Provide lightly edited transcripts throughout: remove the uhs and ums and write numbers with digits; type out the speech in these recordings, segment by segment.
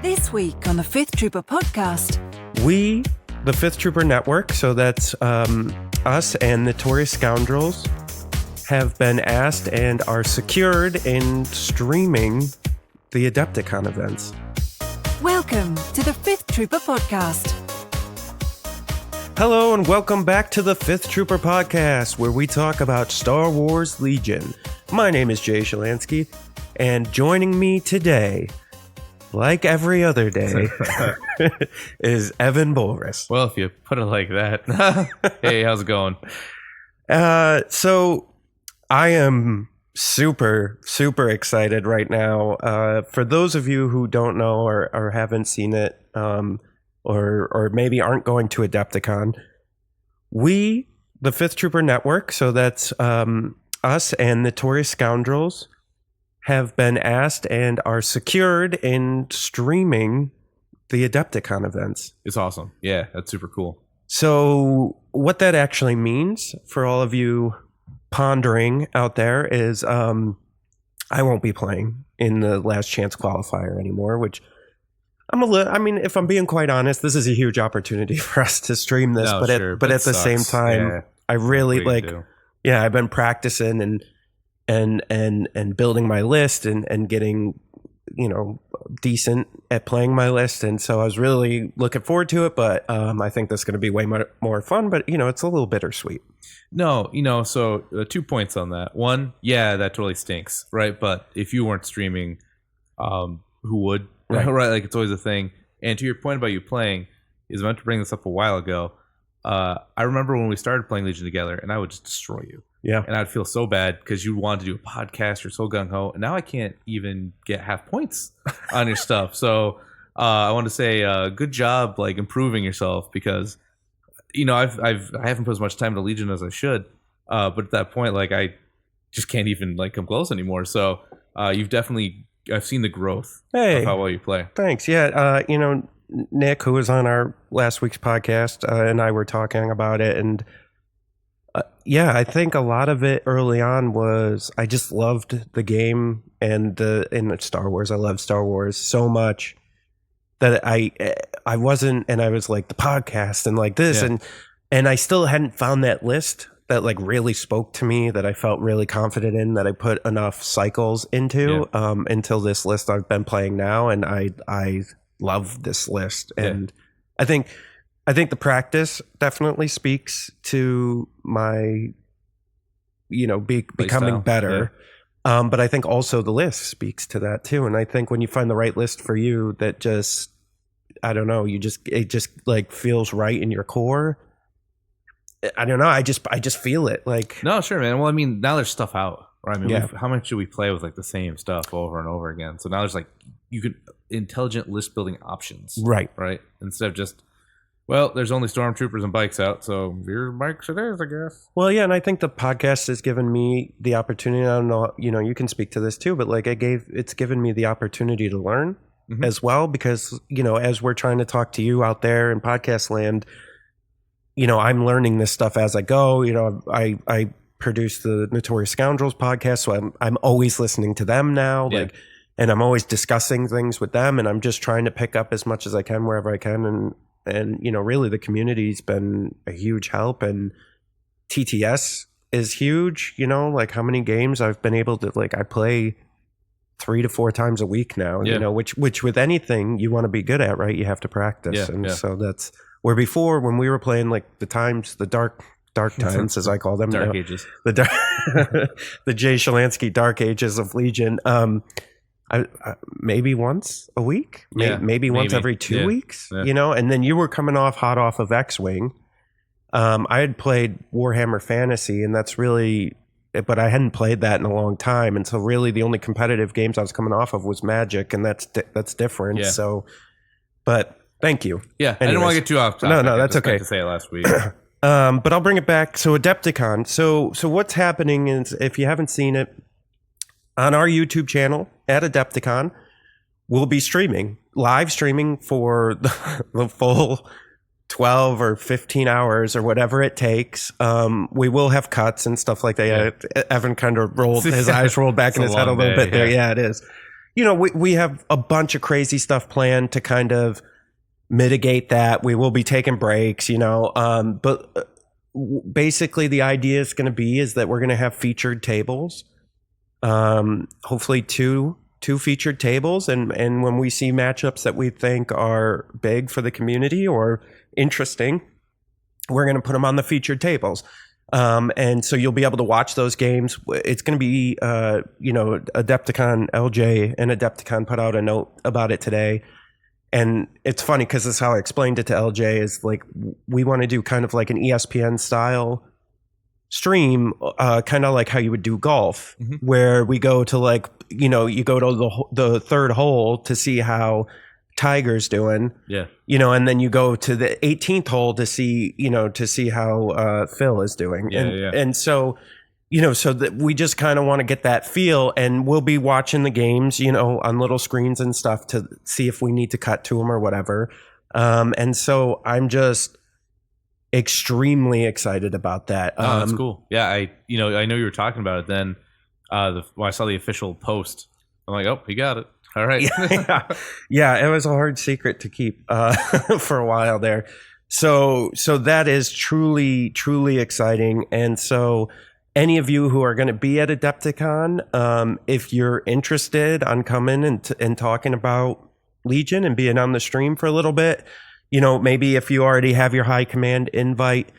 This week on the Fifth Trooper podcast, we, the Fifth Trooper Network, so that's us and Notorious Scoundrels, have been asked and are secured in streaming the Adepticon events. welcome to the Fifth Trooper podcast. Hello and welcome back to the Fifth Trooper podcast, where we talk about Star Wars Legion. My name is Jay Shalansky, and joining me today, like every other day, is Evan Bolris. Well, if you put it like that. Hey, how's it going? So I am super excited right now. For those of you who don't know or haven't seen it, or maybe aren't going to Adepticon, we, the Fifth Trooper Network, so that's us and Notorious Scoundrels, have been asked and are secured in streaming the Adepticon events. It's awesome. Yeah, that's super cool. So what that actually means for all of you pondering out there is I won't be playing in the Last Chance qualifier anymore, which I mean, if I'm being quite honest, this is a huge opportunity for us to stream this, No, but at the same time, I really I've been practicing and building my list and getting, decent at playing my list. And so I was really looking forward to it, but I think this is going to be way more fun, but it's a little bittersweet. No, so 2 points on that. One, yeah, that totally stinks, right? But if you weren't streaming, who would? Right. Right, like it's always a thing. And to your point about you playing, is I meant to bring this up a while ago. I remember when we started playing Legion together, and I would just destroy you. Yeah. And I'd feel so bad because you wanted to do a podcast. You're so gung-ho. And now I can't even get half points on your stuff. So I want to say good job like improving yourself, because, I haven't put as much time to Legion as I should. But at that point, like I just can't even like come close anymore. So I've seen the growth of how well you play. Thanks. Yeah. Nick, who was on our last week's podcast, and I were talking about it, and I think a lot of it early on was I just loved the game and in Star Wars. I love Star Wars so much that I wasn't, and I was like the podcast and like this, and I still hadn't found that list that like really spoke to me, that I felt really confident in, that I put enough cycles into until this list I've been playing now, and I love this list. And I think the practice definitely speaks to my becoming better. But I think also the list speaks to that too. And I think when you find the right list for you, that just, I don't know, it just like feels right in your core. I don't know. I just feel it. Like, no, sure, man. Well, I mean, now there's stuff out, right? I mean, how much do we play with like the same stuff over and over again? So now there's like you could intelligent list building options, right? Instead of just, well, there's only stormtroopers and bikes out, so your bikes it is, I guess. Well, yeah, and I think the podcast has given me the opportunity. I don't know, you can speak to this too, but like it's given me the opportunity to learn as well, because as we're trying to talk to you out there in podcast land. I'm learning this stuff as I go. I produce the Notorious Scoundrels podcast, so I'm always listening to them now, and I'm always discussing things with them, and I'm just trying to pick up as much as I can wherever I can, and really the community's been a huge help, and TTS is huge. Like how many games I've been able to I play 3 to 4 times a week now. Which with anything you want to be good at, right? You have to practice, so that's. Where before, when we were playing like the dark times, as I call them, dark ages, the Jay Shalansky dark ages of Legion, maybe once a week, maybe once every 2 weeks, and then you were coming hot off of X-Wing. I had played Warhammer Fantasy, and that's really, but I hadn't played that in a long time, and so really the only competitive games I was coming off of was Magic, and that's different. So, but. Thank you. Yeah, anyways. I didn't want to get too off topic. No, that's okay. I meant to say it last week. But I'll bring it back. So Adepticon. So what's happening is, if you haven't seen it, on our YouTube channel at Adepticon, we'll be live streaming for the full 12 or 15 hours or whatever it takes. We will have cuts and stuff like that. Evan kind of rolled his eyes rolled back in his head a little bit there. Yeah, it is. we have a bunch of crazy stuff planned to kind of mitigate that. We will be taking breaks, but basically the idea is going to be is that we're going to have featured tables, hopefully two featured tables, and when we see matchups that we think are big for the community or interesting, we're going to put them on the featured tables. And so you'll be able to watch those games. It's going to be, Adepticon, LJ and Adepticon put out a note about it today. And it's funny because this is how I explained it to LJ is like, we want to do kind of like an ESPN style stream, kind of like how you would do golf, where we go to like, you go to the third hole to see how Tiger's doing, and then you go to the 18th hole to see how Phil is doing, and so so that we just kind of want to get that feel, and we'll be watching the games on little screens and stuff to see if we need to cut to them or whatever, and so I'm just extremely excited about that. That's cool. I know you were talking about it then. When I saw the official post, I'm like, oh, he got it. All right. Yeah, it was a hard secret to keep for a while there. So that is truly, truly exciting. And so any of you who are going to be at Adepticon, if you're interested on coming and talking about Legion and being on the stream for a little bit, maybe if you already have your high command invite,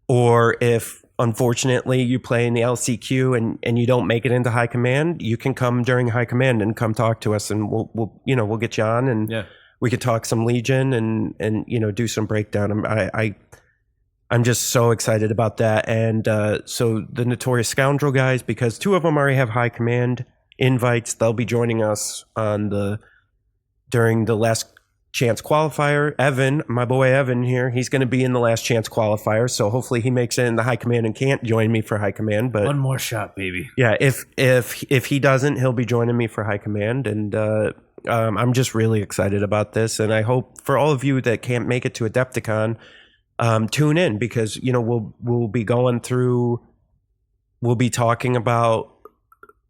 or if unfortunately you play in the LCQ and you don't make it into high command, you can come during high command and come talk to us, and we'll get you on, and we could talk some Legion and do some breakdown. I'm just so excited about that. And so the Notorious Scoundrel guys, because two of them already have high command invites, they'll be joining us during the last chance qualifier. Evan, my boy Evan here, he's going to be in the last chance qualifier, so hopefully he makes it in the high command and can't join me for high command, but one more shot, baby. Yeah, if he doesn't, he'll be joining me for high command, and I'm just really excited about this, and I hope for all of you that can't make it to Adepticon, tune in, because we'll be going through, we'll be talking about,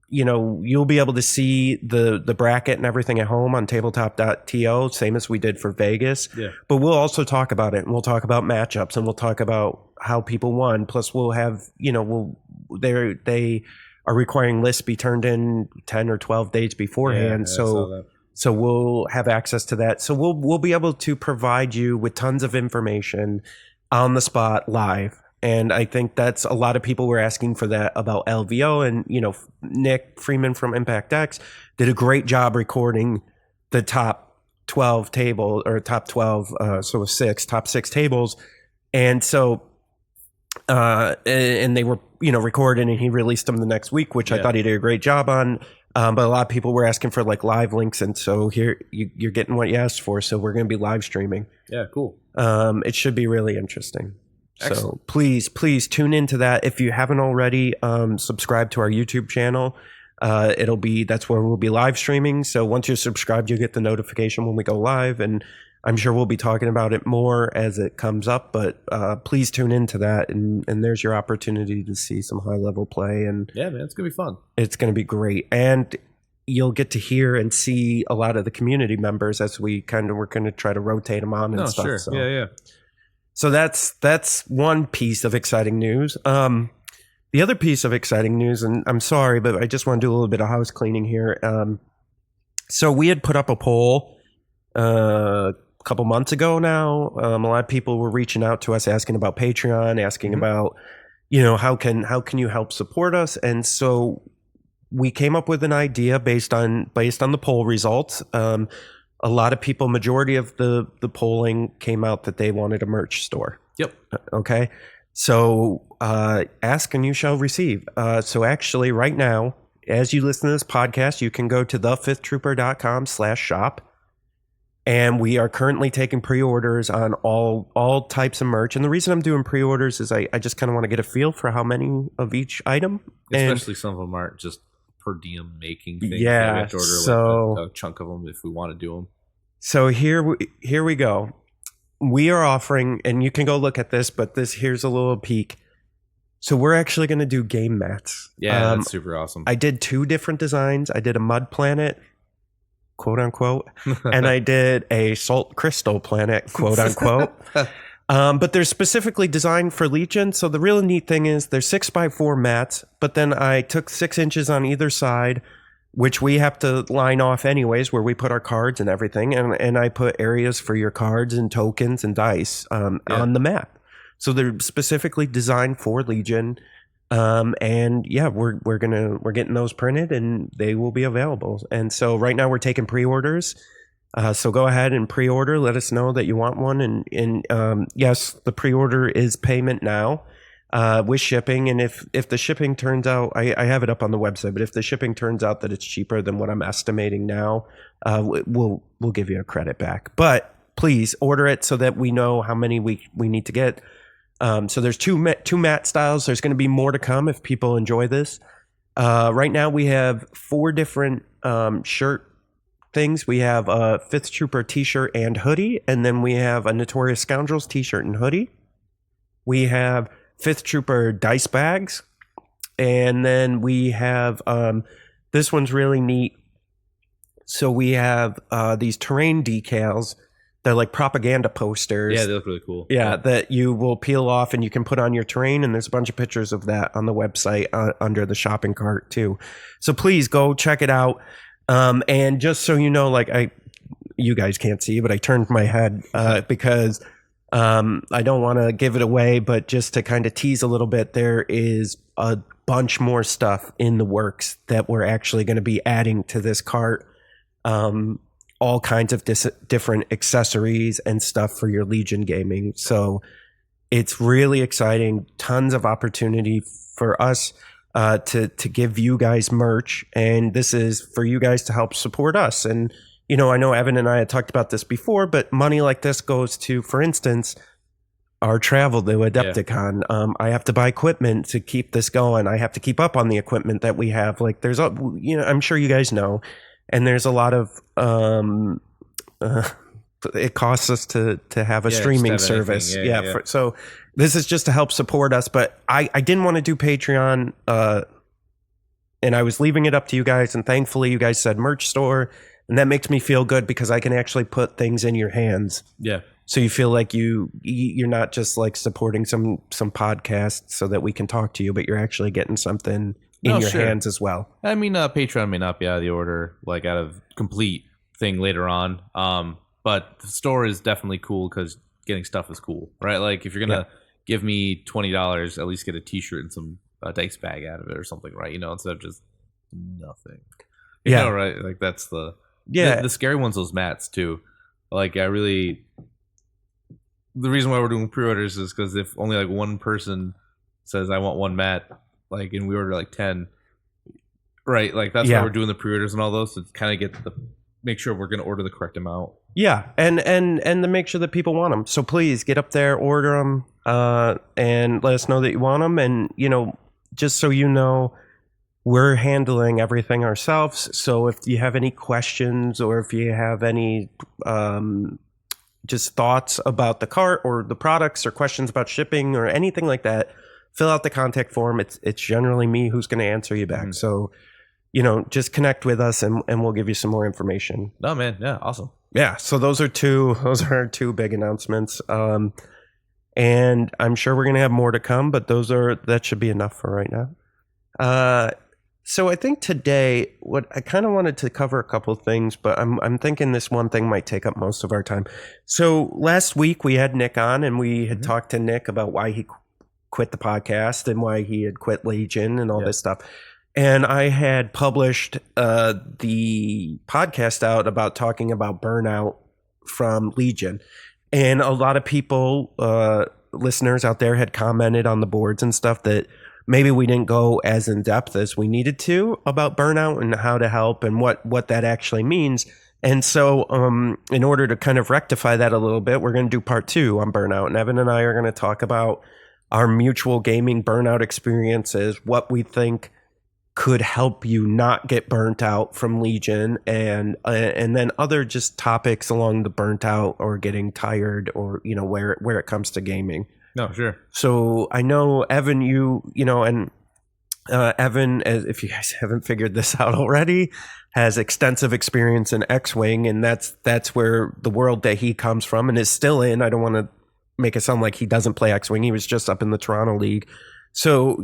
you'll be able to see the bracket and everything at home on tabletop.to, same as we did for Vegas. Yeah. But we'll also talk about it, and we'll talk about matchups, and we'll talk about how people won. Plus we'll have, they are requiring lists be turned in 10 or 12 days beforehand. So we'll have access to that. So we'll be able to provide you with tons of information on the spot live. And I think that's a lot of people were asking for that about LVO, and Nick Freeman from Impact X did a great job recording the top 12 table, or top 12, top six tables, and so and they were recorded, and he released them the next week, which I thought he did a great job on. But a lot of people were asking for like live links, and so here you're getting what you asked for. So we're going to be live streaming. Yeah, cool. It should be really interesting. Excellent. So please tune into that. If you haven't already, subscribe to our YouTube channel. That's where we'll be live streaming. So once you're subscribed, you'll get the notification when we go live, and I'm sure we'll be talking about it more as it comes up, but please tune into that, and there's your opportunity to see some high level play. And yeah, man, it's gonna be fun. It's gonna be great. And you'll get to hear and see a lot of the community members as we're going to try to rotate them on and stuff. Sure. So. Yeah. So that's one piece of exciting news. The other piece of exciting news, and I'm sorry, but I just want to do a little bit of house cleaning here. So we had put up a poll a couple months ago now. A lot of people were reaching out to us asking about Patreon, asking about, how can you help support us? And so we came up with an idea based on the poll results. A lot of people, majority of the polling came out that they wanted a merch store. Yep. Okay. So ask and you shall receive. So actually right now, as you listen to this podcast, you can go to thefifthtrooper.com/shop. And we are currently taking pre-orders on all types of merch. And the reason I'm doing pre-orders is I just kind of want to get a feel for how many of each item. Especially some of them aren't just per diem making things. Yeah. We have to order a chunk of them if we want to do them. So here we go. We are offering, and you can go look at this, but here's a little peek. So we're actually going to do game mats. Yeah, that's super awesome. I did 2 different designs. I did a mud planet quote unquote, and I did a Salt Crystal Planet, quote unquote. But they're specifically designed for Legion. So the real neat thing is they're 6x4 mats, but then I took 6 inches on either side, which we have to line off anyways, where we put our cards and everything. And I put areas for your cards and tokens and dice on the mat. So they're specifically designed for Legion. And yeah, we're getting those printed and they will be available. And so right now we're taking pre-orders. So go ahead and pre-order. Let us know that you want one. And yes, the pre-order is payment now with shipping. And if the shipping turns out, I have it up on the website, but if the shipping turns out that it's cheaper than what I'm estimating now, we'll give you a credit back. But please order it so that we know how many we need to get. So there's two mat styles. There's going to be more to come if people enjoy this. Right now we have 4 different shirt things. We have a Fifth Trooper t-shirt and hoodie, and then we have a Notorious Scoundrels t-shirt and hoodie. We have Fifth Trooper dice bags, and then we have this one's really neat. So we have these terrain decals. They're like propaganda posters. Yeah, they look really cool. Yeah, that you will peel off and you can put on your terrain, and there's a bunch of pictures of that on the website under the shopping cart too. So please go check it out. And just so you know, like you guys can't see, but I turned my head because I don't want to give it away, but just to kind of tease a little bit, there is a bunch more stuff in the works that we're actually going to be adding to this cart. All kinds of different accessories and stuff for your Legion gaming. So it's really exciting. Tons of opportunity for us to give you guys merch, and this is for you guys to help support us. And I know Evan and I had talked about this before, but money like this goes to, for instance, our travel to Adepticon. I have to buy equipment to keep this going. I have to keep up on the equipment that we have. Like there's I'm sure you guys know, and there's a lot of it costs us to have a streaming service. So this is just to help support us, but I didn't want to do Patreon, and I was leaving it up to you guys, and thankfully you guys said merch store, and that makes me feel good because I can actually put things in your hands. Yeah. So you feel like you're not just like supporting some podcast so that we can talk to you, but you're actually getting something in your hands as well. I mean, Patreon may not be out of the order, like out of complete thing later on. But the store is definitely cool because getting stuff is cool, right? Like if you're going to give me $20, at least get a t-shirt and some dice bag out of it or something, right? Instead of just nothing. Right? Like that's the scary ones, those mats too. Like the reason why we're doing pre-orders is because if only like one person says I want one mat, like, and we order like 10, right? Like that's why we're doing the pre-orders and all those to kind of make sure we're going to order the correct amount. Yeah, and to make sure that people want them. So please get up there, order them, and let us know that you want them. And just so you know, we're handling everything ourselves. So if you have any questions or if you have any just thoughts about the cart or the products or questions about shipping or anything like that, fill out the contact form. It's generally me who's going to answer you back. Mm-hmm. So, just connect with us and we'll give you some more information. Oh man. Yeah. Awesome. Yeah. So those are our 2 big announcements. And I'm sure we're going to have more to come, but that should be enough for right now. So I think today, what I kind of wanted to cover a couple of things, but I'm thinking this one thing might take up most of our time. So last week we had Nick on, and we had talked to Nick about why he quit the podcast and why he had quit Legion and all this stuff. And I had published the podcast out about talking about burnout from Legion. And a lot of people, listeners out there, had commented on the boards and stuff that maybe we didn't go as in depth as we needed to about burnout and how to help and what that actually means. And so in order to kind of rectify that a little bit, we're going to do part 2 on burnout. And Evan and I are going to talk about our mutual gaming burnout experiences, what we think could help you not get burnt out from Legion, and then other just topics along the burnt out or getting tired or, where it comes to gaming. No, sure. So I know, Evan, and Evan, if you guys haven't figured this out already, has extensive experience in X-Wing, and that's where the world that he comes from and is still in. I don't want to make it sound like he doesn't play X-Wing. He was just up in the Toronto League. So,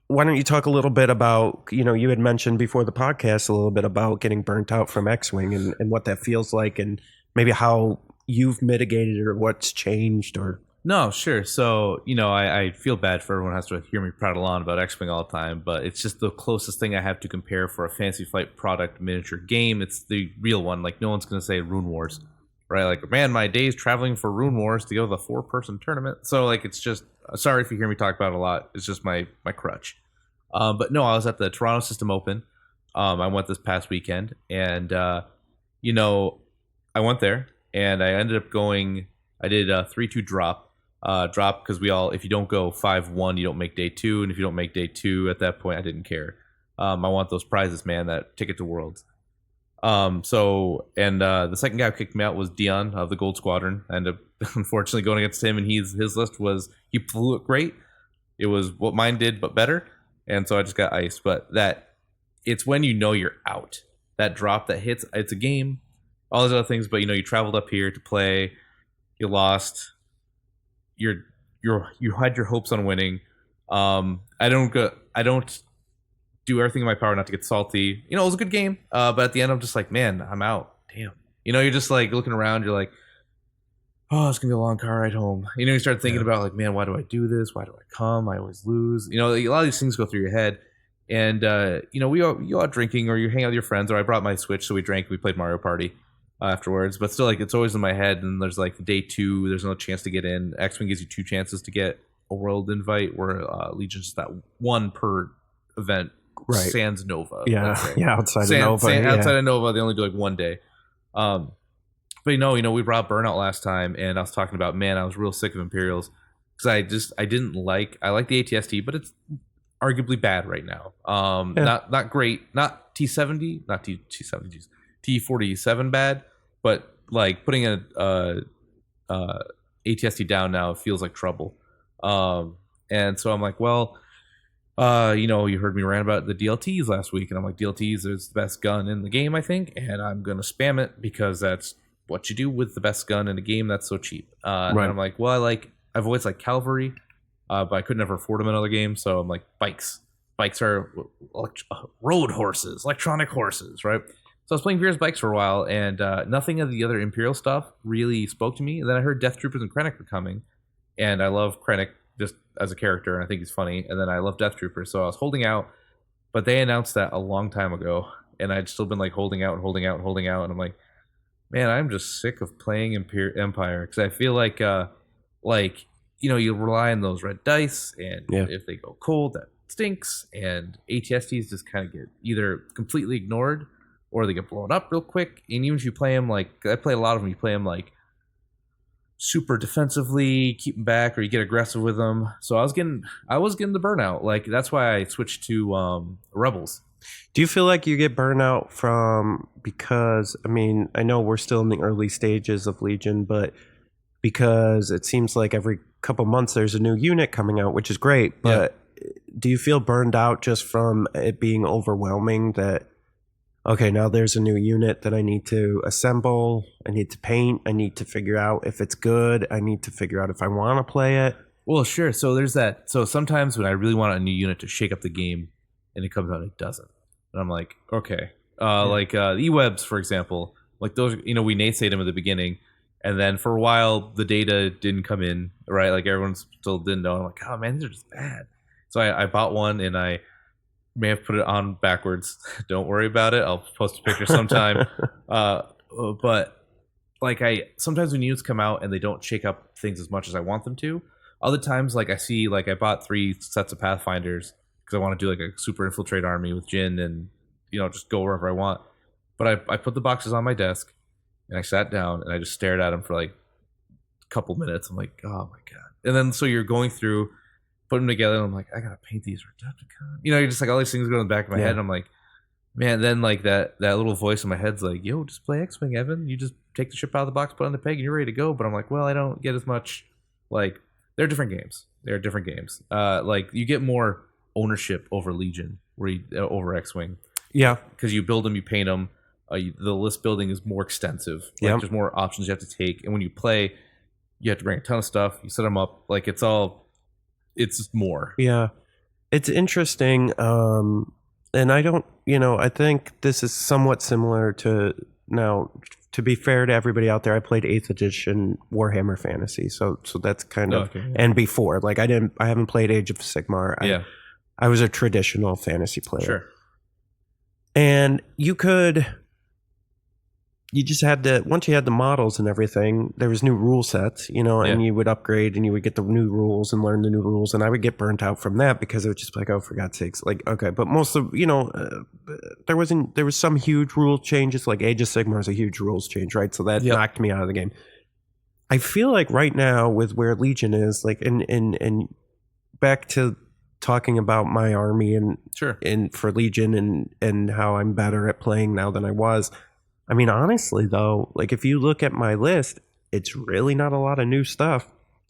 why don't you talk a little bit about, you had mentioned before the podcast a little bit about getting burnt out from X-Wing and what that feels like, and maybe how you've mitigated it or what's changed or... No, sure. So, I feel bad for everyone who has to hear me prattle on about X-Wing all the time, but it's just the closest thing I have to compare for a Fantasy Flight product miniature game. It's the real one. Like, no one's going to say Rune Wars, right? Like, man, my day's traveling for Rune Wars to go to the 4-person tournament. So, like, it's just, sorry if you hear me talk about it a lot. It's just my crutch. But no, I was at the Toronto System Open. I went this past weekend, and, I went there, and I ended up going, I did a 3-2 drop because if you don't go 5-1, you don't make day 2, and if you don't make day 2 at that point, I didn't care. I want those prizes, man, that ticket to Worlds. The second guy who kicked me out was Dion of the Gold Squadron. I ended up unfortunately going against him, and his list was, he flew it great. It was what mine did, but better, and so I just got iced. But it's when you're out. That drop that hits, it's a game, all those other things, but you traveled up here to play, you lost. You had your hopes on winning. I don't do everything in my power not to get salty. It was a good game, but at the end I'm just like, man, I'm out. Damn. You're just like looking around. You're like, oh, it's gonna be a long car ride home. You start thinking about like, man, why do I do this? Why do I come? I always lose. A lot of these things go through your head. And you go out drinking, or you hang out with your friends, or I brought my Switch, so we drank. We played Mario Party afterwards, but still, like, it's always in my head. And there's like day 2, there's no chance to get in. X-Wing gives you 2 chances to get a world invite, where Legion's just that 1 per event. Right. Sans Nova. Yeah, outside of Nova. Outside of Nova, they only do like 1 day. But we brought Burnout last time, and I was talking about, man, I was real sick of Imperials because I like the ATST, but it's arguably bad right now. Not great, not T70, not T70s, T47 bad, but like putting a ATST down now feels like trouble. And so I'm like, well, you heard me rant about the DLTs last week, and I'm like, DLTs is the best gun in the game, I think, and I'm gonna spam it because that's what you do with the best gun in a game that's so cheap. Right. And I'm like, well, I've always liked cavalry, but I could never afford them in other games, so I'm like, bikes. Bikes are road horses, electronic horses, right? So I was playing Veer's bikes for a while, and nothing of the other Imperial stuff really spoke to me. And then I heard Death Troopers and Krennic were coming, and I love Krennic just as a character, and I think he's funny. And then I love Death Troopers, so I was holding out, but they announced that a long time ago, and I'd still been like holding out, and I'm like, man, I'm just sick of playing Empire, because I feel like you rely on those red dice, and if they go cold, that stinks, and ATSTs just kind of get either completely ignored or they get blown up real quick. And even if you play them, like I play a lot of them, you play them like super defensively, keep them back, or you get aggressive with them. So I was getting the burnout. Like, that's why I switched to Rebels. Do you feel like you get burnout because, I mean, I know we're still in the early stages of Legion, but because it seems like every couple months there's a new unit coming out, which is great, but do you feel burned out just from it being overwhelming that, okay, now there's a new unit that I need to assemble, I need to paint, I need to figure out if it's good, I need to figure out if I want to play it? Well, sure. So there's that. So sometimes when I really want a new unit to shake up the game and it comes out, it doesn't. And I'm like, okay. Like the E-Webs, for example, like those, we naysayed them at the beginning. And then for a while, the data didn't come in, right? Like everyone still didn't know. I'm like, oh man, these are just bad. So I bought one, and I may have put it on backwards. Don't worry about it. I'll post a picture sometime. But like sometimes when units come out and they don't shake up things as much as I want them to. Other times, like I see, like I bought 3 sets of Pathfinders because I want to do like a super infiltrate army with Jin and just go wherever I want. But I put the boxes on my desk and I sat down and I just stared at them for like a couple minutes. I'm like, oh my god! And then so you're going through. Put them together, and I'm like, I gotta paint these. You're just like all these things go in the back of my head. And I'm like, man. Then like that little voice in my head's like, yo, just play X-Wing, Evan. You just take the ship out of the box, put it on the peg, and you're ready to go. But I'm like, well, I don't get as much. Like, they're different games. Like you get more ownership over Legion, over X-Wing. Yeah. Because you build them, you paint them. The list building is more extensive. Like, Yep. there's more options you have to take. And when you play, you have to bring a ton of stuff. You set them up. Like, it's just more. Yeah. It's interesting. And I don't, I think this is somewhat similar to now. To be fair to everybody out there, I played 8th edition Warhammer Fantasy, so that's kind of and before, like I haven't played Age of Sigmar. I was a traditional fantasy player. Sure. And you just had to, once you had the models and everything, there was new rule sets, and you would upgrade and you would get the new rules and learn the new rules. And I would get burnt out from that because it was just like, oh, for God's sakes. Like, okay. But most of, there was some huge rule changes, like Age of Sigmar is a huge rules change, right? So that knocked me out of the game. I feel like right now with where Legion is, like, and back to talking about my army and for Legion and how I'm better at playing now than I was. I mean, honestly, though, like if you look at my list, it's really not a lot of new stuff.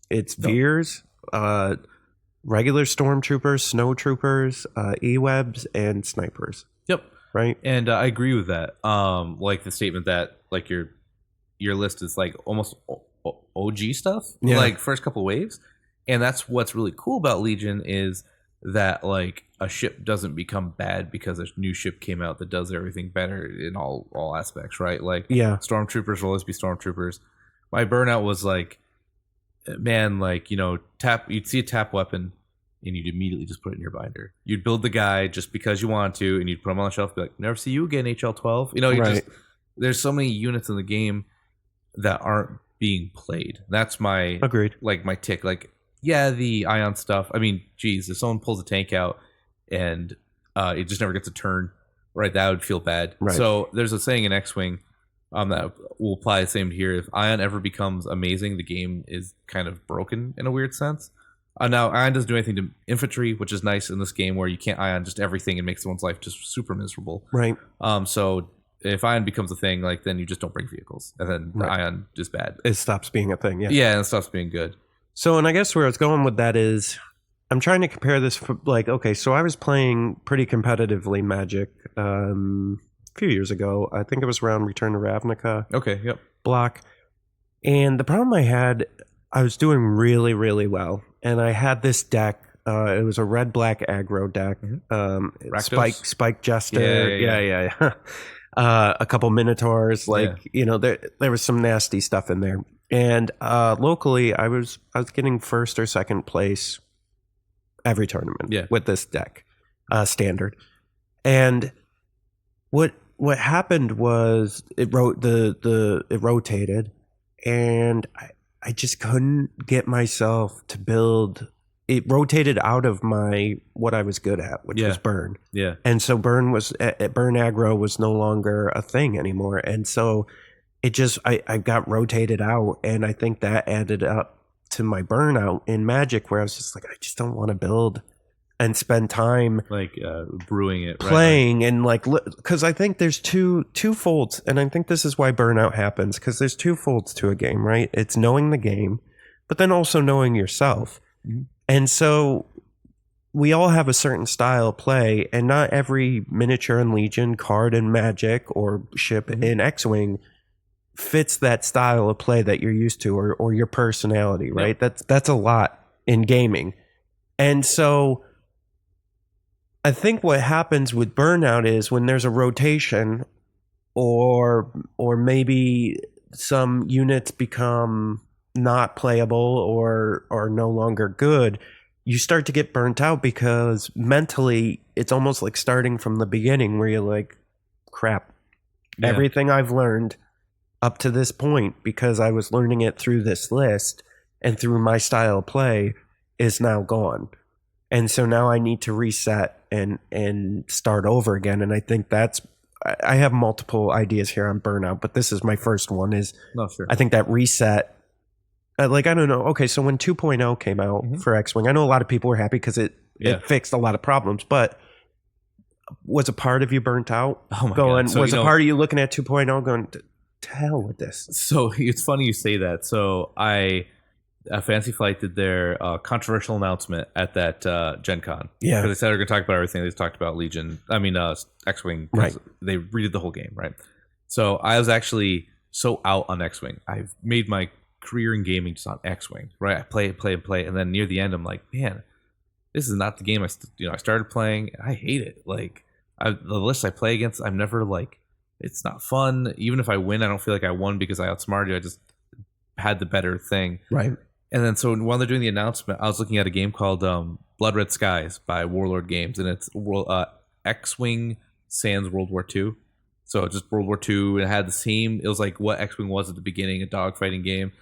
It's Veers, regular stormtroopers, snow troopers, E-webs, and snipers. Yep. Right. And I agree with that. Like the statement that like your list is like almost OG stuff, like first couple waves. And that's what's really cool about Legion is that like a ship doesn't become bad because a new ship came out that does everything better in all aspects, right? Like stormtroopers will always be stormtroopers. My burnout was like, man, like, you'd see a tap weapon and you'd immediately just put it in your binder. You'd build the guy just because you want to, and you'd put him on the shelf, be like, never see you again, HL12. There's so many units in the game that aren't being played. That's my agreed. Like my tick. Like, yeah, the ion stuff. I mean, geez, if someone pulls a tank out and it just never gets a turn, right? That would feel bad. Right. So there's a saying in X-Wing that will apply the same here. If ion ever becomes amazing, the game is kind of broken in a weird sense. Now, ion doesn't do anything to infantry, which is nice in this game where you can't ion just everything and make someone's life just super miserable. Right. So if ion becomes a thing, like then you just don't bring vehicles, and then the ion is bad. It stops being a thing. Yeah. Yeah, and it stops being good. So, and I guess where I was going with that is, I'm trying to compare this for like, okay, so I was playing pretty competitively Magic a few years ago. I think it was around Return to Ravnica. Okay, yep. Block. And the problem I had, I was doing really, really well. And I had this deck. It was a red-black aggro deck. Spike Jester. Yeah. A couple Minotaurs. There was some nasty stuff in there. And locally, I was getting first or second place every tournament with this deck, standard. And what happened was it rotated, and I just couldn't get myself to build. It rotated out of what I was good at, which was burn. Yeah, and so burn aggro was no longer a thing anymore, and so. It just, I got rotated out, and I think that added up to my burnout in Magic, where I was just like, I just don't want to build and spend time like brewing it, playing, and like, because I think there's two folds, and I think this is why burnout happens, because there's two folds to a game, right? It's knowing the game, but then also knowing yourself. Mm-hmm. And so we all have a certain style of play, and not every miniature in Legion, card in Magic, or ship in X-Wing fits that style of play that you're used to, or your personality, right? Yep. That's a lot in gaming. And so I think what happens with burnout is when there's a rotation, or maybe some units become not playable or are no longer good, you start to get burnt out, because mentally it's almost like starting from the beginning, where you're like, crap, everything I've learned up to this point, because I was learning it through this list and through my style of play, is now gone. And so now I need to reset and start over again. And I think I have multiple ideas here on burnout, but this is my first one is, I think that reset, I don't know. Okay. So when 2.0 came out for X-Wing, I know a lot of people were happy because it fixed a lot of problems, but was a part of you burnt out? Oh my God. So, was a part of you looking at 2.0 going, to hell with this? So it's funny you say that. So Fantasy Flight did their controversial announcement at that Gen Con. Yeah. Because they said they're going to talk about everything. They just talked about Legion. I mean, X-Wing. Right. They redid the whole game, right? So I was actually so out on X-Wing. I've made my career in gaming just on X-Wing, right? I play, and then near the end, I'm like, man, this is not the game I started playing. I hate it. Like the lists I play against, I'm never like, it's not fun. Even if I win, I don't feel like I won because I outsmarted you. I just had the better thing. Right. And then so while they're doing the announcement, I was looking at a game called Blood Red Skies by Warlord Games, and it's X-Wing sans World War II. So just World War II, and it had the same. It was like what X-Wing was at the beginning, a dogfighting game.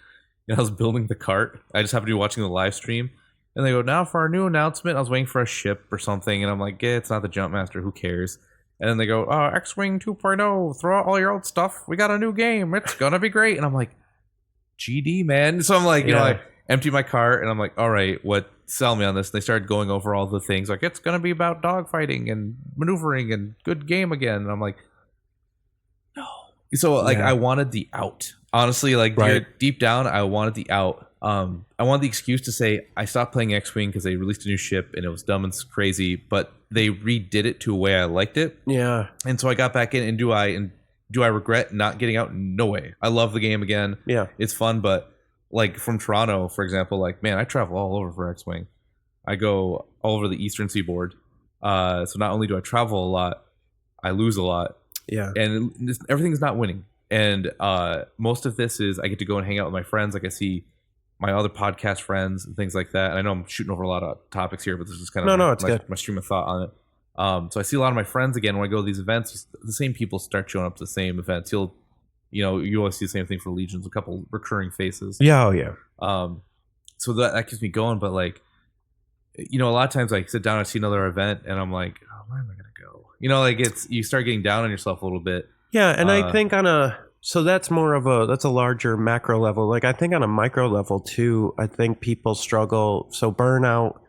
And I was building the cart. I just happened to be watching the live stream, and they go, now for our new announcement. I was waiting for a ship or something, and I'm like, yeah, it's not the Jumpmaster. Who cares? And then they go, X-Wing 2.0. Throw out all your old stuff. We got a new game. It's gonna be great. And I'm like, GD, man. So I'm like, you know, I empty my cart, and I'm like, all right, sell me on this. And they started going over all the things, like it's gonna be about dogfighting and maneuvering and good game again. And I'm like, no. So like, I wanted the out. Honestly, like deep down, I wanted the out. I wanted the excuse to say I stopped playing X-Wing because they released a new ship and it was dumb and crazy, but they redid it to a way I liked it. Yeah. And so I got back in, and do I regret not getting out? No way. I love the game again. Yeah. It's fun, but like from Toronto, for example, like, man, I travel all over for X-Wing. I go all over the Eastern Seaboard. So not only do I travel a lot, I lose a lot. Yeah. And everything's not winning. And most of this is I get to go and hang out with my friends. Like I see my other podcast friends and things like that. And I know I'm shooting over a lot of topics here, but this is kind of my stream of thought on it. So I see a lot of my friends again when I go to these events. The same people start showing up to the same events. You always see the same thing for Legions, a couple recurring faces. Yeah, oh yeah. So that keeps me going. But like, a lot of times I sit down, I see another event, and I'm like, oh, where am I gonna go? Like you start getting down on yourself a little bit. Yeah, and I think so that's that's a larger macro level. Like I think on a micro level too, I think people struggle. So burnout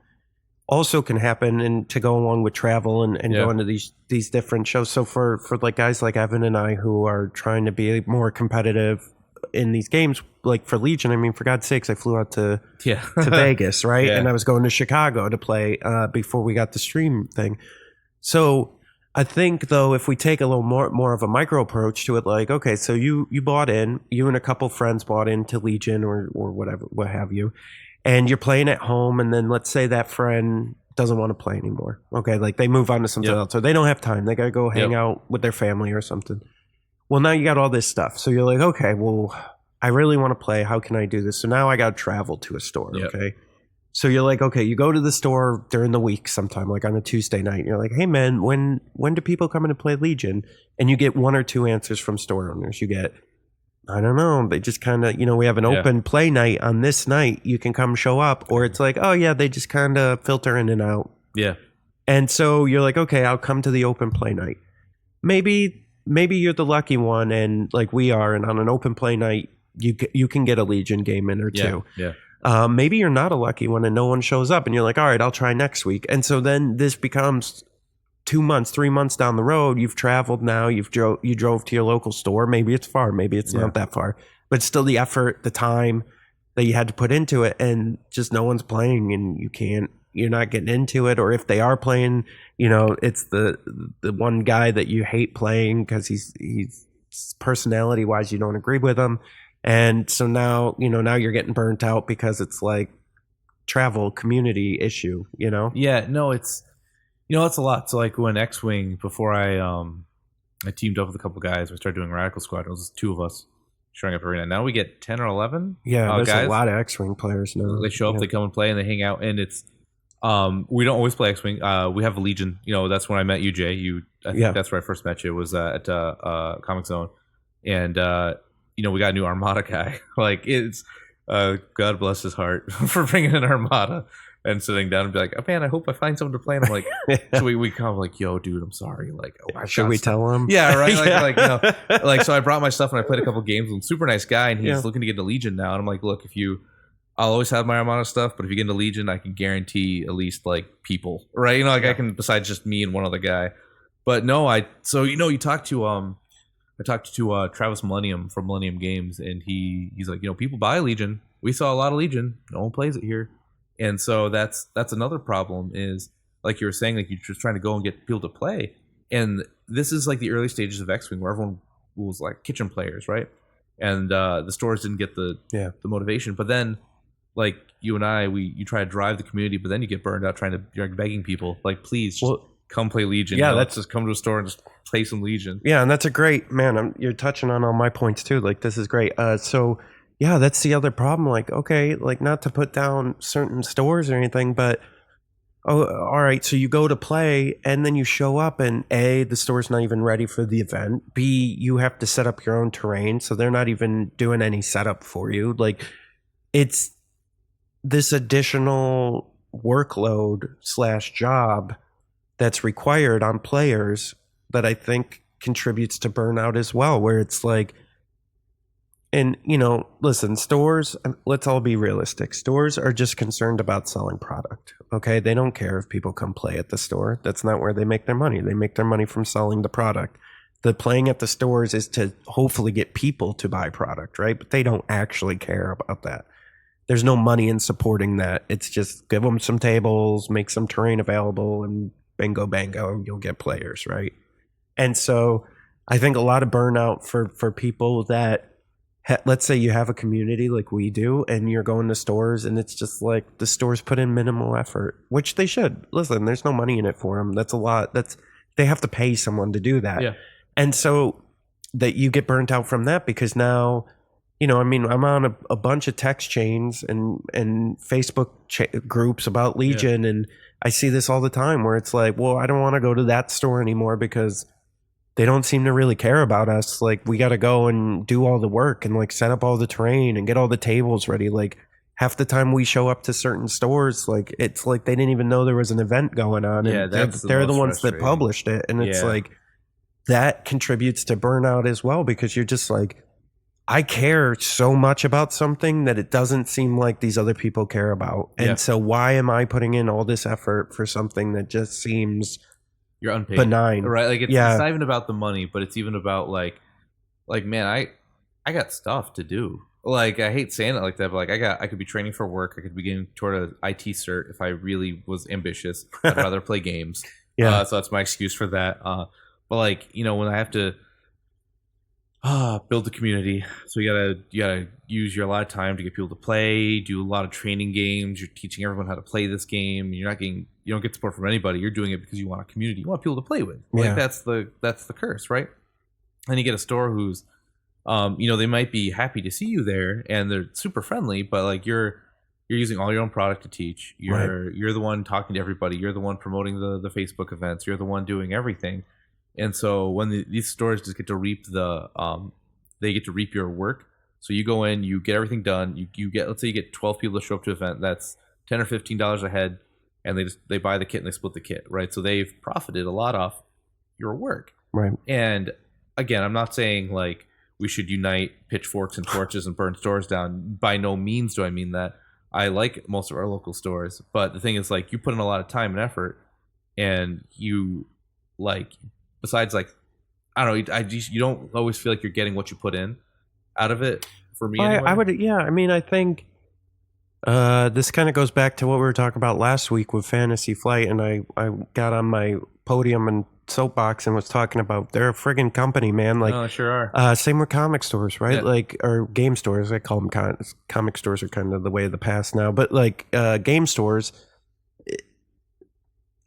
also can happen, and to go along with travel and going to these different shows. So for like guys like Evan and I who are trying to be more competitive in these games, like for Legion, I mean, for God's sakes, I flew out to Vegas, right? Yeah. And I was going to Chicago to play before we got the stream thing. So I think though, if we take a little more of a micro approach to it, like, okay, so you bought in, you and a couple friends bought into Legion or whatever, what have you, and you're playing at home, and then let's say that friend doesn't want to play anymore. Okay, like they move on to something else, or they don't have time. They got to go hang out with their family or something. Well, now you got all this stuff. So you're like, okay, well, I really want to play. How can I do this? So now I got to travel to a store, okay? So you're like, okay, you go to the store during the week sometime, like on a Tuesday night. And you're like, hey, man, when do people come in to play Legion? And you get one or two answers from store owners. You get, I don't know. They just kind of, we have an open play night on this night. You can come show up. Or it's like, oh, yeah, they just kind of filter in and out. Yeah. And so you're like, okay, I'll come to the open play night. Maybe you're the lucky one, and like we are, and on an open play night, you can get a Legion game in or two. Yeah. Maybe you're not a lucky one and no one shows up, and you're like, all right, I'll try next week. And so then this becomes 2 months, 3 months down the road. You've traveled now. You drove to your local store. Maybe it's far. Maybe it's not that far. But still the effort, the time that you had to put into it, and just no one's playing, and you're not getting into it. Or if they are playing, it's the one guy that you hate playing because he's personality wise, you don't agree with him. And so now you're getting burnt out because it's like travel community issue, Yeah, no, it's a lot. So like when X-Wing, before I teamed up with a couple guys, we started doing Radical Squad. It was 2 of us showing up every night. Now we get 10 or 11. Yeah, there's guys. A lot of X-Wing players now. They show up, they come and play, and they hang out, and it's we don't always play X-Wing. We have a Legion. That's when I met you, Jay. I think that's where I first met you. Was at Comic Zone, and we got a new Armada guy. Like it's God bless his heart for bringing in Armada and sitting down and be like, oh man, I hope I find someone to play. And I'm like, so we come like, yo, dude, I'm sorry. Like, should we tell him? Yeah, right. Like, so I brought my stuff and I played a couple games with a super nice guy, and he's looking to get into Legion now. And I'm like, look, I'll always have my Armada stuff, but if you get into Legion, I can guarantee at least like people, right? I can, besides just me and one other guy. But no, you talk to I talked to Travis Millennium from Millennium Games, and he's like, people buy Legion. We saw a lot of Legion. No one plays it here, and so that's another problem. Is like you were saying, like you're just trying to go and get people to play, and this is like the early stages of X-Wing, where everyone was like kitchen players, right? And the stores didn't get the motivation, but then like you and I, you try to drive the community, but then you get burned out you're begging people like, please just come play Legion. Yeah, let's just come to a store and just play some Legion. Yeah, and that's a great man. You're touching on all my points too. Like this is great. So yeah, that's the other problem. Like okay, like not to put down certain stores or anything, but all right. So you go to play, and then you show up, and A, the store's not even ready for the event. B, you have to set up your own terrain, so they're not even doing any setup for you. Like it's this additional workload / job that's required on players that I think contributes to burnout as well, where it's like, and listen, stores, let's all be realistic. Stores are just concerned about selling product. Okay. They don't care if people come play at the store. That's not where they make their money. They make their money from selling the product. The playing at the stores is to hopefully get people to buy product, right? But they don't actually care about that. There's no money in supporting that. It's just give them some tables, make some terrain available, and bingo bango, you'll get players, right? And so I think a lot of burnout for people that, let's say you have a community like we do, and you're going to stores, and it's just like the stores put in minimal effort, which they should. Listen, there's no money in it for them. That's a lot. They have to pay someone to do that. Yeah. And so that you get burnt out from that, because now, I'm on a bunch of text chains and Facebook groups about Legion, and I see this all the time where it's like, well, I don't want to go to that store anymore because they don't seem to really care about us. Like we got to go and do all the work and like set up all the terrain and get all the tables ready. Like half the time we show up to certain stores, like it's like they didn't even know there was an event going on. And they're the ones that published it. And it's like, that contributes to burnout as well, because you're just like, I care so much about something that it doesn't seem like these other people care about. And so why am I putting in all this effort for something that just seems you're unpaid, benign, right? Like it's not even about the money, but it's even about like man, I got stuff to do. Like I hate saying it like that, but like I could be training for work. I could be getting toward an IT cert if I really was ambitious. I'd rather play games. So that's my excuse for that. But like when I have to build the community, so you gotta use a lot of time to get people to play, do a lot of training games. You're teaching everyone how to play this game. You don't get support from anybody. You're doing it because you want a community. You want people to play with. Like that's the curse, right? And you get a store who's they might be happy to see you there and they're super friendly, but like you're using all your own product to teach. You're the one talking to everybody. You're the one promoting the Facebook events. You're the one doing everything. And so when these stores just get to reap they get to reap your work. So you go in, you get everything done. You get, let's say you get 12 people to show up to an event. That's $10 or $15 a head, and they buy the kit and they split the kit, right? So they've profited a lot off your work, right? And again, I'm not saying like we should unite pitchforks and torches and burn stores down. By no means do I mean that. I like most of our local stores, but the thing is, like, you put in a lot of time and effort, and you like. Besides, like, I don't know, you don't always feel like you're getting what you put in out of it. For me, anyway. I would, I mean, I think this kind of goes back to what we were talking about last week with Fantasy Flight, and I got on my podium and soapbox and was talking about they're a friggin' company, man. Like, no, they sure are. Same with comic stores, right? Yeah. Like, or game stores. I call them comic stores are kind of the way of the past now, but like game stores.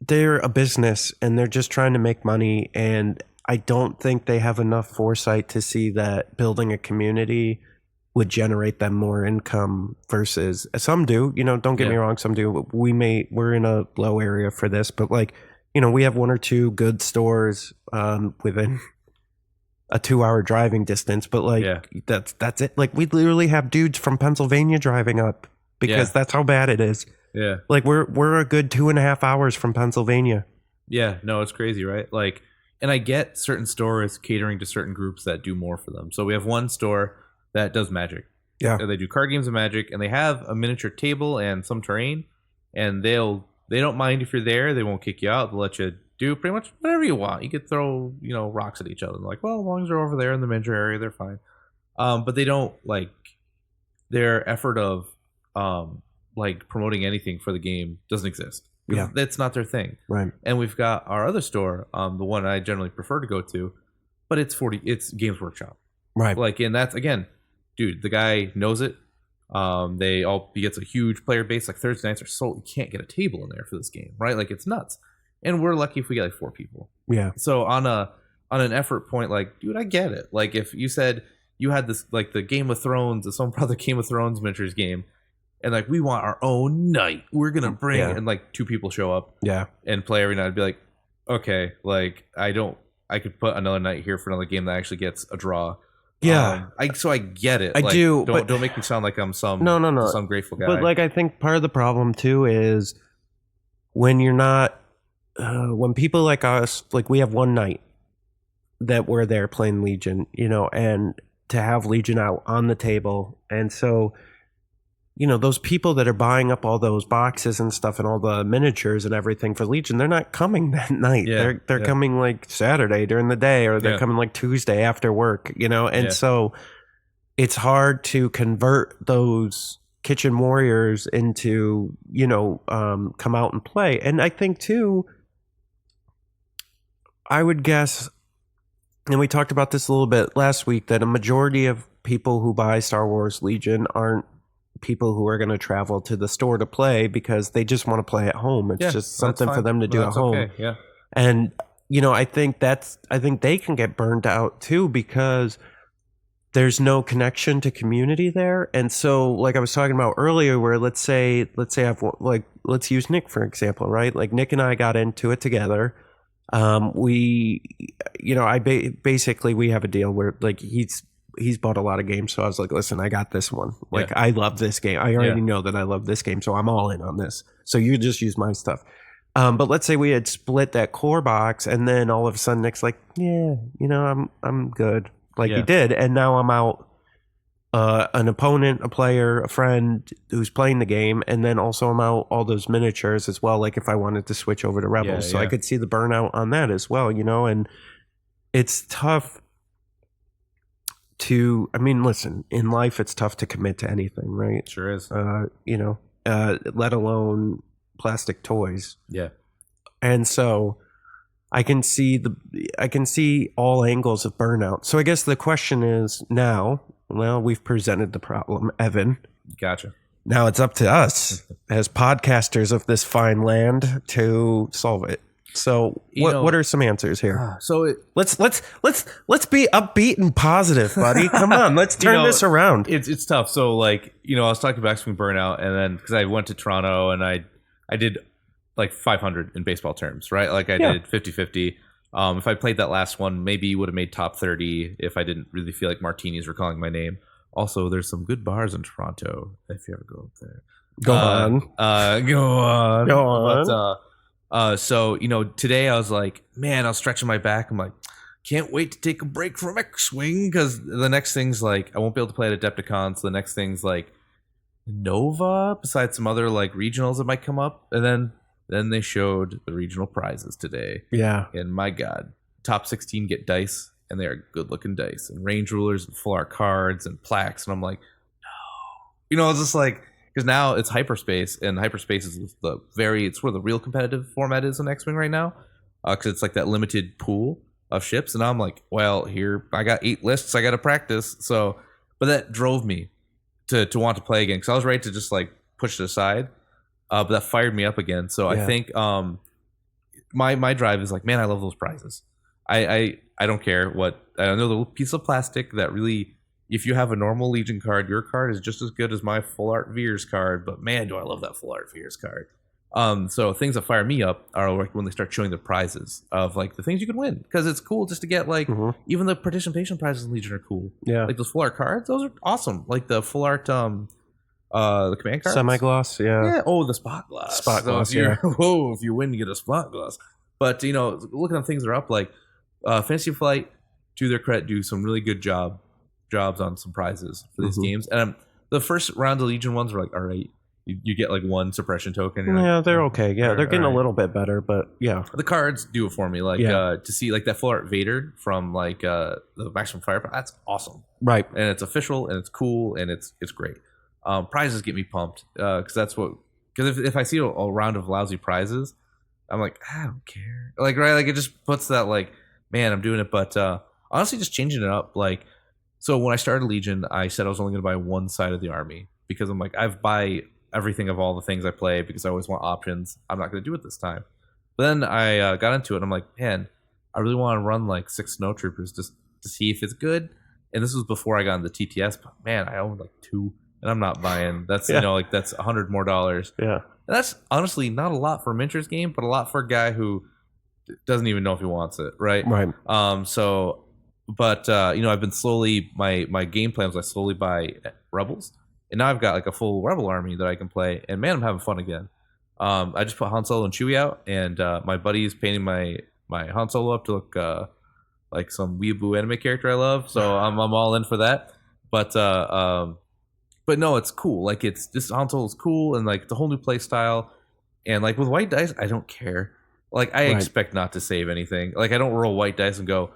They're a business and they're just trying to make money, and I don't think they have enough foresight to see that building a community would generate them more income versus some do, don't get me wrong, some do. We're in a low area for this, but like, we have one or two good stores within a 2-hour driving distance, but like that's it. Like we literally have dudes from Pennsylvania driving up because that's how bad it is. Yeah. Like we're a good 2.5 hours from Pennsylvania. Yeah, no, it's crazy, right? Like, and I get certain stores catering to certain groups that do more for them. So we have one store that does Magic. Yeah. They do card games of Magic, and they have a miniature table and some terrain, and they don't mind if you're there. They won't kick you out. They'll let you do pretty much whatever you want. You could throw, rocks at each other. Like, well, as long as they're over there in the miniature area, they're fine. But they don't like their effort of like promoting anything for the game doesn't exist. Yeah, that's not their thing. Right. And we've got our other store, the one I generally prefer to go to, but it's Games Workshop. Right. Like, and that's again, dude, the guy knows it. He gets a huge player base. Like Thursday nights are so you can't get a table in there for this game, right? Like it's nuts. And we're lucky if we get like 4 people. Yeah. So on an effort point, like, dude, I get it. Like if you said you had this like the Game of Thrones, some brother Game of Thrones miniatures game, and like we want our own night, we're gonna bring and like 2 people show up, and play every night. I'd be like, okay, like I could put another night here for another game that actually gets a draw. Yeah, I get it. I like, do. Don't make me sound like I'm some grateful guy. But like I think part of the problem too is when you're not, when people like us, like we have one night that we're there playing Legion, and to have Legion out on the table, and so. Those people that are buying up all those boxes and stuff and all the miniatures and everything for Legion, they're not coming that night. Yeah, they're coming like Saturday during the day, or they're coming like Tuesday after work, and so it's hard to convert those kitchen warriors into, come out and play. And I think too, I would guess, and we talked about this a little bit last week, that a majority of people who buy Star Wars Legion aren't people who are going to travel to the store to play because they just want to play at home. It's just something for them to do at home. Okay. Yeah. And, I think they can get burned out too because there's no connection to community there. And so like I was talking about earlier, where let's use Nick, for example, right? Like Nick and I got into it together. Basically we have a deal where like he's bought a lot of games, so I was like, listen, I got this one. Like, I love this game. I already know that I love this game, so I'm all in on this. So you just use my stuff. But let's say we had split that core box, and then all of a sudden Nick's like, I'm good. Like he did, and now I'm out an opponent, a player, a friend who's playing the game, and then also I'm out all those miniatures as well, like if I wanted to switch over to Rebels. So I could see the burnout on that as well, and it's tough. Listen, in life it's tough to commit to anything, right? Sure is. Let alone plastic toys. Yeah. And so I can see all angles of burnout. So I guess the question is now, well, we've presented the problem, Evan. Gotcha. Now it's up to us as podcasters of this fine land to solve it. So what are some answers here? Let's be upbeat and positive, buddy. Come on, let's turn this around. It's tough. So like, I was talking backswing burnout, and then because I went to Toronto and I did like 500 in baseball terms, right? Like I did 50-50. If I played that last one, maybe you would have made top 30 if I didn't really feel like martinis were calling my name. Also, there's some good bars in Toronto if you ever go up there. Go on. So, today I was like, man, I was stretching my back. I'm like, can't wait to take a break from X-Wing because the next thing's like, I won't be able to play at Adepticon. So the next thing's like Nova, besides some other like regionals that might come up. And then they showed the regional prizes today. Yeah. And my God, top 16 get dice, and they are good looking dice and range rulers and full art cards and plaques. And I'm like, no, it's just like, because now it's hyperspace, and hyperspace is it's where the real competitive format is in X-Wing right now, because it's like that limited pool of ships. And now I'm like, well, here I got 8 lists I got to practice. So, but that drove me to want to play again, because I was ready to just like push it aside, but that fired me up again. So I think my drive is like, man, I love those prizes. I don't care what, I know the little piece of plastic that really. If you have a normal Legion card, your card is just as good as my full art Veers card. But man, do I love that full art Veers card. So things that fire me up are like when they start showing the prizes of like the things you can win, because it's cool just to get like even the participation prizes in Legion are cool. Yeah, like those full art cards, those are awesome. Like the full art the command cards, semi-gloss. Yeah. Oh, the spot gloss. Gloss. If you win, you get a spot gloss. But looking at things that are up, like Fantasy Flight, to their credit, do some really good jobs on some prizes for these games. And the first round of Legion ones were like, all right, You get like one suppression token. Yeah, like, they're okay. Yeah, they're getting right. a little bit better, but yeah. The cards do it for me. Like to see like that full art Vader from like the Maximum Fire. That's awesome. Right. And it's official and it's cool and it's great. Prizes get me pumped because that's what. Because if I see a round of lousy prizes, I'm like, I don't care. Like, right? Like, it just puts that, like, man, I'm doing it. But honestly, just changing it up. Like, so when I started Legion, I said I was only going to buy one side of the army because I'm like, I've buy everything of all the things I play because I always want options. I'm not going to do it this time. But then I got into it and I'm like, man, I really want to run like 6 snowtroopers just to see if it's good. And this was before I got into TTS. But man, I owned like 2. And I'm not buying. That's like that's $100 more. Yeah, and that's honestly not a lot for a miniatures game, but a lot for a guy who doesn't even know if he wants it, right? Right. So, but I've been slowly my game plan was I slowly buy rebels, and now I've got like a full rebel army that I can play. And man, I'm having fun again. I just put Han Solo and Chewie out, and my buddy's painting my Han Solo up to look like some weeaboo anime character I love. So I'm all in for that. But no, it's cool. Like it's this Han Solo is cool, and like the whole new play style, and like with white dice, I don't care. Like I expect not to save anything. Like I don't roll white dice and go,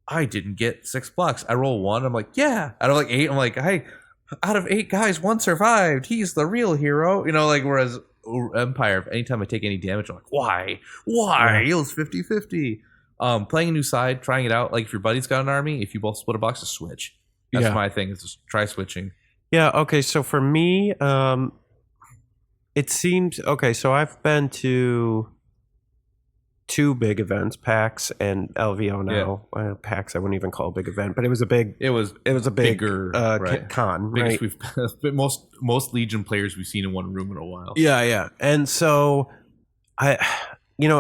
I didn't get 6 blocks. I roll 1. I'm like, yeah. Out of like 8, I'm like, hey, out of 8 guys, 1 survived. He's the real hero. Like whereas Empire, anytime I take any damage, I'm like, why? It was 50-50. Playing a new side, trying it out. Like if your buddy's got an army, if you both split a box, just switch. That's my thing. Is just try switching. Yeah, okay, so for me, it seems, okay, so I've been to 2 big events, PAX and LVO now. Yeah. PAX I wouldn't even call a big event, but it was a big bigger con, biggest right? most Legion players we've seen in one room in a while. Yeah. And so I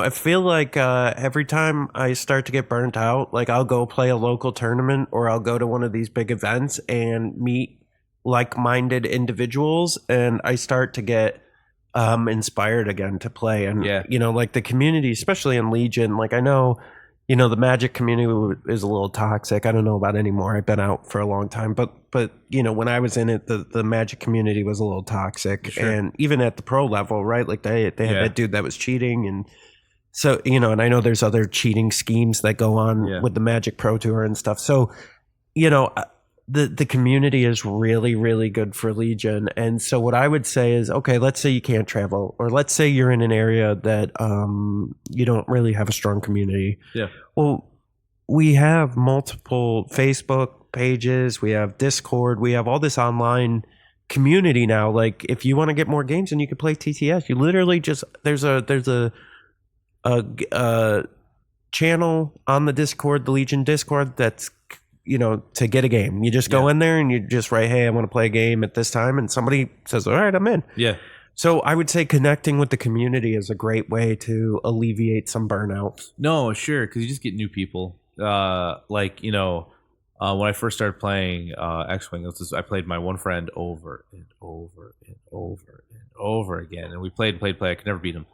feel like every time I start to get burnt out, like I'll go play a local tournament or I'll go to one of these big events and meet like-minded individuals, and I start to get inspired again to play. And like the community, especially in Legion, like I know the Magic community is a little toxic. I don't know about anymore. I've been out for a long time, but when I was in it, the Magic community was a little toxic. Sure. And even at the pro level, right, like they had that dude that was cheating, and so and I know there's other cheating schemes that go on with the Magic Pro Tour and stuff. So the community is really, really good for Legion. And so what I would say is, okay, let's say you can't travel, or let's say you're in an area that you don't really have a strong community. Yeah. Well, we have multiple Facebook pages, we have Discord, we have all this online community now. Like if you want to get more games and you can play TTS, you literally just there's a channel on the Discord, the Legion Discord, that's to get a game. You just go in there and you just write, hey, I want to play a game at this time, and somebody says, all right, I'm in. Yeah. So I would say connecting with the community is a great way to alleviate some burnout. No, sure, because you just get new people. When I first started playing X-Wing, I played my one friend over and over and over and over again, and we played. I could never beat him.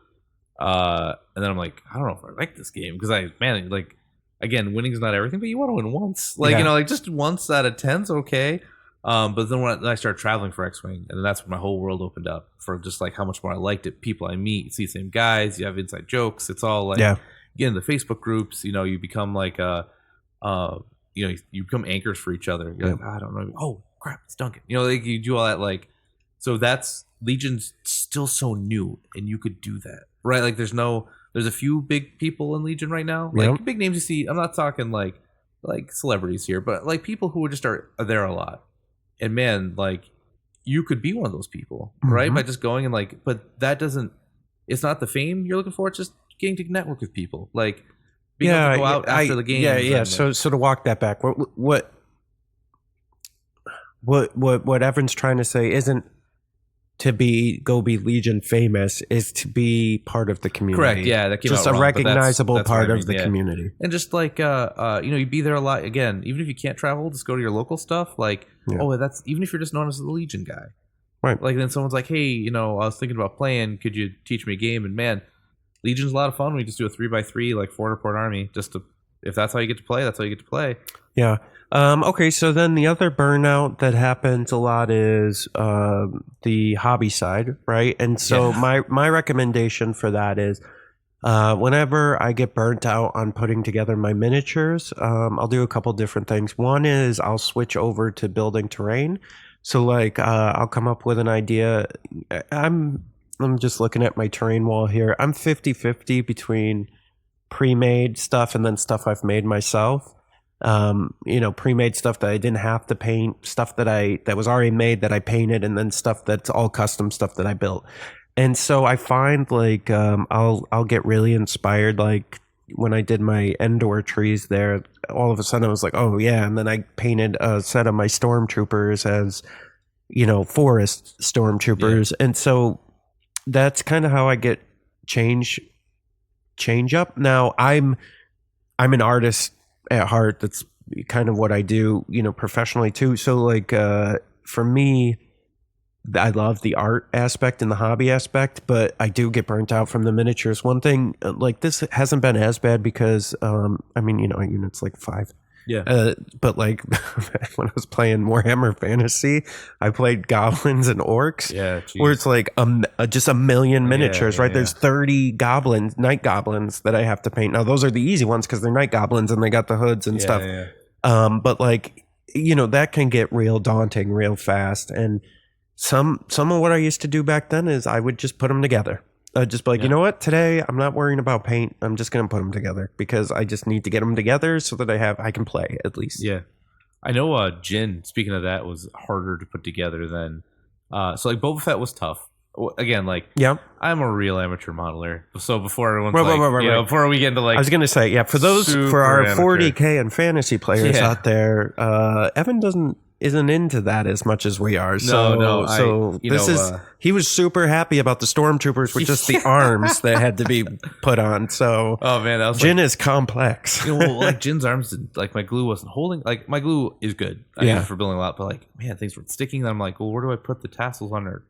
And then I'm like, I don't know if I like this game, because again, winning is not everything, but you want to win once. Just once out of 10's okay. But then when I started traveling for X-Wing, and that's when my whole world opened up for just like how much more I liked it. People I meet, you see the same guys, you have inside jokes. It's all like, you get in the Facebook groups, you become like, you become anchors for each other. You're like, I don't know. Oh, crap, it's Duncan. You do all that. So that's, Legion's still so new, and you could do that, right? Like there's a few big people in Legion right now, like big names you see. I'm not talking like celebrities here, but like people who just are there a lot. And man, like you could be one of those people, right? By just going and but that doesn't. It's not the fame you're looking for. It's just getting to network with people, like being able to go out after the game. Yeah. So to walk that back, what Evan's trying to say isn't to go be Legion famous, is to be part of the community. Correct. Yeah, that came just out wrong, a recognizable part of the community. And just you be there a lot. Again, even if you can't travel, just go to your local stuff. That's even if you're just known as the Legion guy, right? Like then someone's like, hey, I was thinking about playing. Could you teach me a game? And man, Legion's a lot of fun. We just do a 3x3 400 port army. If that's how you get to play, that's how you get to play. Yeah. Okay, so then the other burnout that happens a lot is the hobby side, right? And so my recommendation for that is whenever I get burnt out on putting together my miniatures, I'll do a couple different things. One is I'll switch over to building terrain. So like I'll come up with an idea. I'm just looking at my terrain wall here. I'm 50-50 between pre-made stuff and then stuff I've made myself. Pre-made stuff that I didn't have to paint, stuff that was already made that I painted, and then stuff that's all custom stuff that I built. And so I find like I'll get really inspired. Like when I did my Endor trees there, all of a sudden I was like, oh yeah, and then I painted a set of my stormtroopers as forest stormtroopers, and so that's kind of how I get change up. Now I'm an artist at heart. That's kind of what I do, professionally too. So like for me, I love the art aspect and the hobby aspect, but I do get burnt out from the miniatures. One thing, like this hasn't been as bad because a unit's like 5. Yeah. But like when I was playing Warhammer Fantasy, I played goblins and orcs. Yeah. Geez. Where it's like just a million miniatures, right? Yeah. There's 30 night goblins that I have to paint. Now those are the easy ones because they're night goblins and they got the hoods and stuff. Yeah. But like that can get real daunting real fast. And some of what I used to do back then is I would just put them together. Just be like, you know what? Today I'm not worrying about paint. I'm just going to put them together because I just need to get them together so that I can play at least. Yeah, I know. Jin, speaking of that, was harder to put together than. So like Boba Fett was tough. Again, like I'm a real amateur modeler. So before everyone's before we get into like, I was going to say for our amateur 40K and fantasy players out there, Evan isn't into that as much as we are. He was super happy about the stormtroopers with just the arms that had to be put on. So oh man, that was Jin is complex. Like Jin's arms, like my glue wasn't holding. Like my glue is good, for building a lot, but like man, things were sticking. And I'm like, well, where do I put the tassels on her?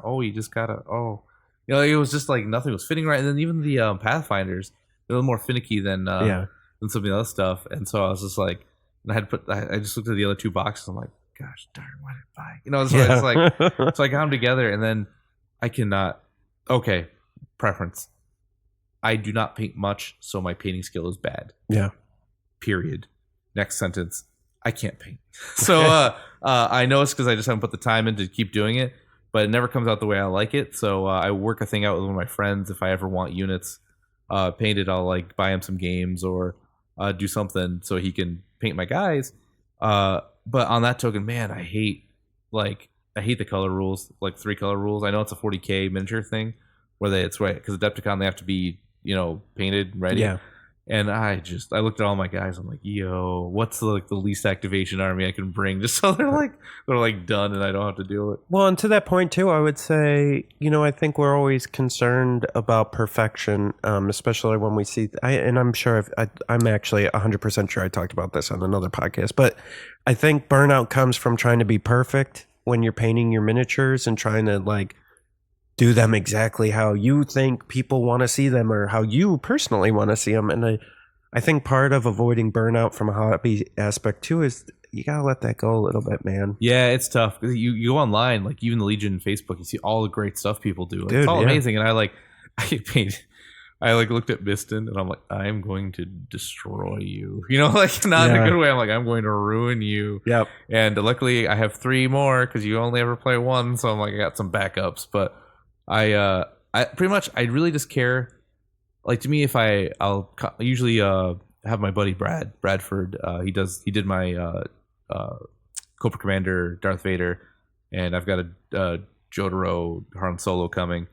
Oh, you just gotta. Oh, it was just like nothing was fitting right. And then even the Pathfinders, they're a little more finicky than some of the other stuff. And so I was just like. And I just looked at the other 2 boxes. I'm like, gosh darn, why did I buy? It's like, so I got them together, and then I cannot. Okay, preference. I do not paint much, so my painting skill is bad. Yeah. Period. Next sentence. I can't paint. So I know it's because I just haven't put the time in to keep doing it, but it never comes out the way I like it. So I work a thing out with one of my friends. If I ever want units painted, I'll like buy him some games or do something so he can paint my guys. But on that token, man, I hate the color rules, like 3 color rules. I know it's a 40K miniature thing where it's right because Adepticon they have to be painted and ready. Yeah. And I looked at all my guys. I'm like, yo, what's the least activation army I can bring just so they're like done and I don't have to deal with it. Well, and to that point too, I would say, I think we're always concerned about perfection, especially when we see. I'm sure I'm actually 100% sure I talked about this on another podcast, but I think burnout comes from trying to be perfect when you're painting your miniatures and trying to like do them exactly how you think people want to see them or how you personally want to see them. And I think part of avoiding burnout from a hobby aspect too is you gotta let that go a little bit, man. Yeah, it's tough. You go online, like even the Legion Facebook, you see all the great stuff people do. Dude, it's all amazing. And I looked at Miston and I'm like, I'm going to destroy you. Not in a good way. I'm like, I'm going to ruin you. Yep. And luckily I have 3 more because you only ever play 1. So I'm like, I got some backups. But I pretty much, I really just care. Like to me, if I'll usually have my buddy Bradford. He did my Cobra Commander Darth Vader, and I've got a Jotaro Han Solo coming.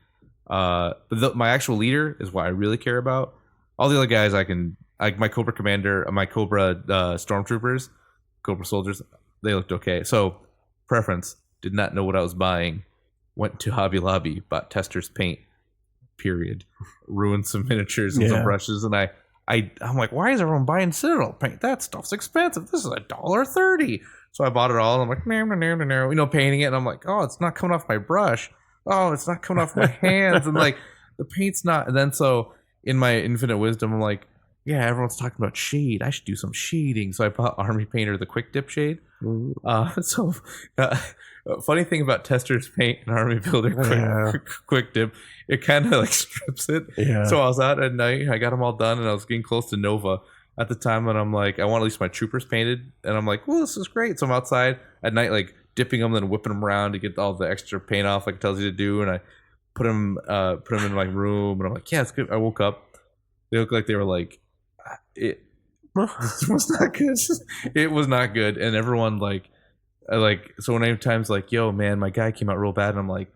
But my actual leader is what I really care about. All the other guys my Cobra Commander, my Cobra Stormtroopers, Cobra Soldiers, they looked okay. So preference, did not know what I was buying. Went to Hobby Lobby, bought Tester's paint, period. Ruined some miniatures and some brushes. And I'm like, why is everyone buying Citadel paint? That stuff's expensive. This is $1.30. So I bought it all. And I'm like, no, painting it. And I'm like, oh, it's not coming off my brush. Oh, it's not coming off my hands. And like, the paint's not. And then so in my infinite wisdom, I'm like, yeah, everyone's talking about shade. I should do some shading. So I bought Army Painter, the quick dip shade. Funny thing about Tester's Paint and Army Builder quick dip, it kind of like strips it. Yeah. So I was out at night, I got them all done, and I was getting close to Nova at the time, and I'm like, I want at least my troopers painted, and I'm like, well, this is great. So I'm outside at night, like dipping them, then whipping them around to get all the extra paint off, like it tells you to do, and I put them in my room, and I'm like, yeah, it's good. I woke up, they looked like they were like, it was not good. It was not good, and everyone so when times like, yo, man, my guy came out real bad, and I'm like,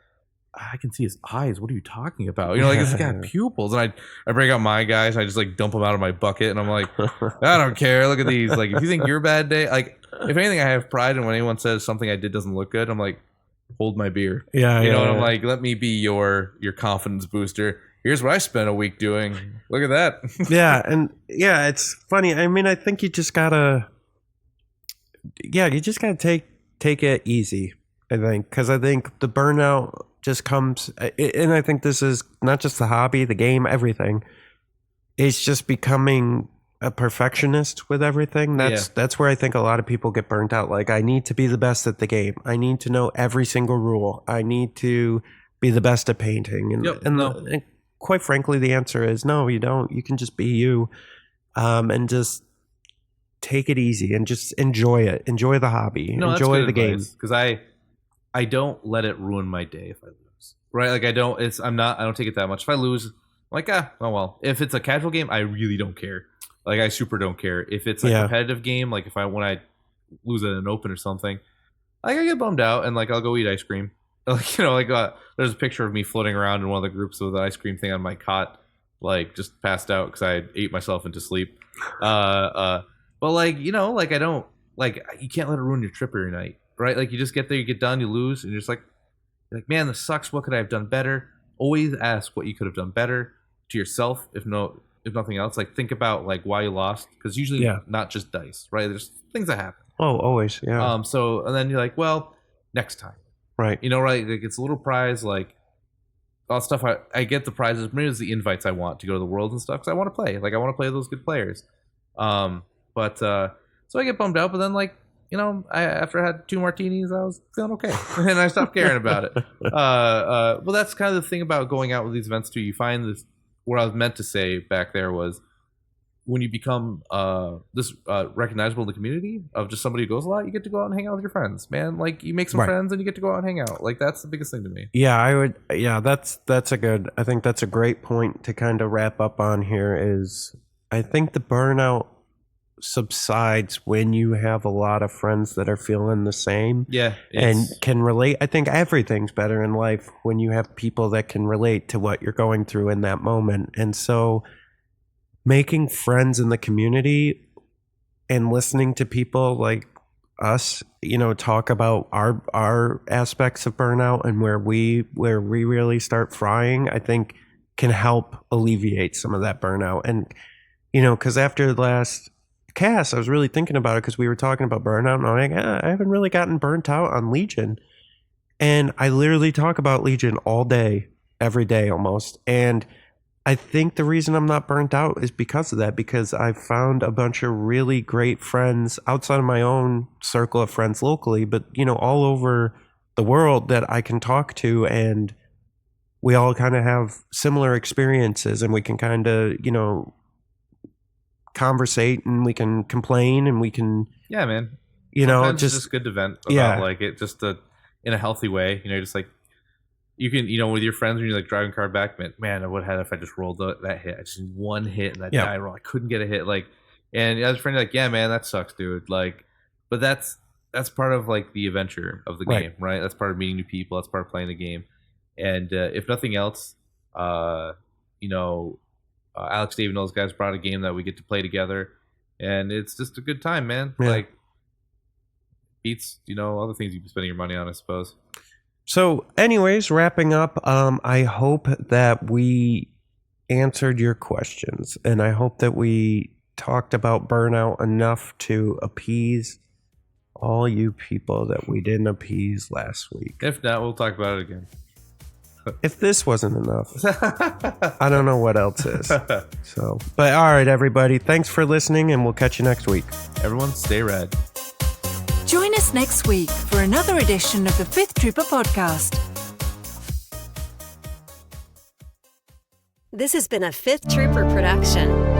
I can see his eyes. What are you talking about? You know, like it's got pupils, and I break out my guys, I just like dump them out of my bucket, and I'm like, I don't care. Look at these. Like, if you think you're a bad day, like if anything, I have pride, and when anyone says something I did doesn't look good, I'm like, hold my beer. Yeah, you know, and I'm like, let me be your confidence booster. Here's what I spent a week doing. Look at that. Yeah, and yeah, it's funny. I mean, I think you just gotta take it easy. I think, because I think the burnout just comes, and I think this is not just the hobby, the game, everything. It's just becoming a perfectionist with everything. That's where I think a lot of people get burnt out. Like, I need to be the best at the game. I need to know every single rule. I need to be the best at painting. And quite frankly, the answer is no, you don't. You can just be you, and just take it easy and just enjoy it. Enjoy the hobby. Enjoy the game. Because I don't let it ruin my day if I lose. Right? Like, I don't take it that much. If I lose, I'm like, oh well. If it's a casual game, I really don't care. Like, I super don't care. If it's a competitive game, like when I lose at an open or something, like, I get bummed out, and like I'll go eat ice cream. Like, you know, like there's a picture of me floating around in one of the groups with an ice cream thing on my cot, like just passed out because I ate myself into sleep. But like, you know, like I don't, like, you can't let it ruin your trip or your night, right? Like, you just get there, you get done, you lose, and you're just like, man, this sucks. What could I have done better? Always ask what you could have done better to yourself, if nothing else. Like, think about like why you lost, because usually not just dice, right? There's things that happen. Oh, always, yeah. So, and then you're like, well, next time. Right. You know, right? Like, it's a little prize, like all that stuff. I get the prizes. Maybe it's the invites I want to go to the world and stuff, because I want to play. Like, I want to play with those good players. But so I get bummed out, but then, like, you know, after I had 2 martinis, I was feeling okay, and I stopped caring about it. Well, that's kind of the thing about going out with these events too. You find this. What I was meant to say back there was, when you become recognizable in the community of just somebody who goes a lot, you get to go out and hang out with your friends, man. Like, you make some friends and you get to go out and hang out. Like, that's the biggest thing to me. Yeah, I would. Yeah, I think that's a great point to kind of wrap up on here. Is I think the burnout subsides when you have a lot of friends that are feeling the same. Yeah. And can relate. I think everything's better in life when you have people that can relate to what you're going through in that moment. And so, making friends in the community and listening to people like us, you know, talk about our aspects of burnout and where we really start frying, I think can help alleviate some of that burnout. And, you know, because after the last cast, I was really thinking about it, because we were talking about burnout, and I'm like, I haven't really gotten burnt out on Legion. And I literally talk about Legion all day, every day almost. And I think the reason I'm not burnt out is because of that, because I've found a bunch of really great friends outside of my own circle of friends locally, but, you know, all over the world that I can talk to, and we all kind of have similar experiences, and we can kind of, you know, conversate, and we can complain, and we can, yeah, man, you sometimes know, it's just good to vent about, like, it just in a healthy way, you know, just like, you can, you know, with your friends when you're like driving car back, man, I would have had if I just rolled that hit. I just need one hit and that die roll. I couldn't get a hit. Like, and as a friend, you're like, yeah, man, that sucks, dude. Like, but that's part of like the adventure of the game, right? That's part of meeting new people. That's part of playing the game. And if nothing else, you know, Alex, Dave, and those guys brought a game that we get to play together, and it's just a good time, man. Yeah. Like, beats, you know, other things you'd be spending your money on, I suppose. So anyways, wrapping up, I hope that we answered your questions, and I hope that we talked about burnout enough to appease all you people that we didn't appease last week. If not, we'll talk about it again. If this wasn't enough, I don't know what else is. So, but all right, everybody. Thanks for listening, and we'll catch you next week. Everyone, stay rad. Join us next week for another edition of the Fifth Trooper Podcast. This has been a Fifth Trooper production.